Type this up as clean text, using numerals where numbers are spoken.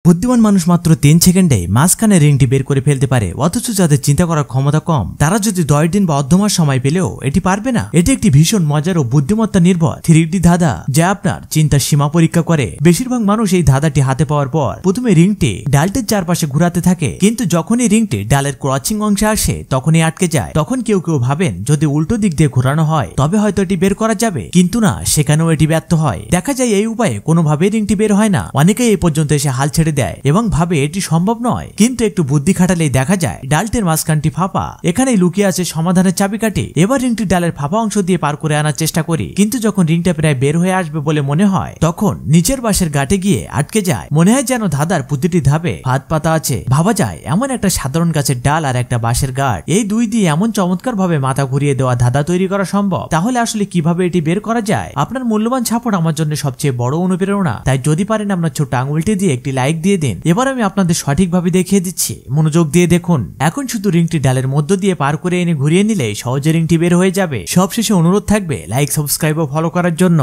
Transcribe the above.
বুদ্ধিমান মানুষ মাত্র 3 সেকেন্ডে মাঝখানে রিংটি বের করে ফেলতে পারে, অথচ যাদের চিন্তা করার ক্ষমতা কম তারা যদি 10 দিন বা অর্ধমাস সময় পেলেও এটি পারবে না। এটি একটি ভীষণ মজার ও বুদ্ধিমত্তা নির্ভর 3D ধাঁধা যা আপনার চিন্তার সীমা পরীক্ষা করে। বেশিরভাগ মানুষ এই ধাঁধাটি হাতে পাওয়ার পর প্রথমে রিংটি ডালটির চারপাশে ঘুরাতে থাকে, কিন্তু যখনই রিংটি ডালের ক্রচিং অংশে আসে তখনই আটকে যায়। তখন কেউ কেউ ভাবেন যদি উল্টো দিক দিয়ে ঘোরানো হয় তবে হয়তো এটি বের করা যাবে, কিন্তু না, সেখানেও এটি ব্যর্থ হয়। দেখা যায় এই উপায়ে কোনোভাবেই রিংটি বের হয় না। অনেকেই এই পর্যন্ত এসে হাল ছেড়ে দেয় এবং ভাবে এটি সম্ভব নয়, কিন্তু একটু বুদ্ধি খাটালেই দেখা যায় ডালটির মাঝখানটি ফাঁপা। এখানেই লুকিয়ে আছে সমাধানের চাবিকাঠি। এবার রিংটি ডালের ফাঁপা অংশ দিয়ে পার করে আনার চেষ্টা করি, কিন্তু যখন রিংটা প্রায় বের হয়ে আসবে বলে মনে হয় তখন নিচের বাঁশের গাঁটে গিয়ে আটকে যায়। মনে হয় যেন ধাঁধার প্রতিটি ধাপে ফাঁদ পাতা আছে। ভাবা যায় এমন একটা সাধারণ গাছের ডাল আর একটা বাঁশের গাঁট, এই দুই দিয়ে এমন চমৎকার ভাবে মাথা ঘুরিয়ে দেওয়া ধাঁধা তৈরি করা সম্ভব। তাহলে আসলে কিভাবে এটি বের করা যায়? আপনার মূল্যবান সাপোর্ট আমার জন্য সবচেয়ে বড় অনুপ্রেরণা, তাই যদি পারেন আপনার ছোট আঙুলটি দিয়ে একটি লাইক দিয়ে দিন। এবার আমি আপনাদের সঠিকভাবে দেখিয়ে দিচ্ছি, মনোযোগ দিয়ে দেখুন। এখন শুধু রিংটি ডালের মধ্য দিয়ে পার করে এনে ঘুরিয়ে নিলে সহজে রিংটি বের হয়ে যাবে। সবশেষে অনুরোধ থাকবে লাইক, সাবস্ক্রাইব ও ফলো করার জন্য।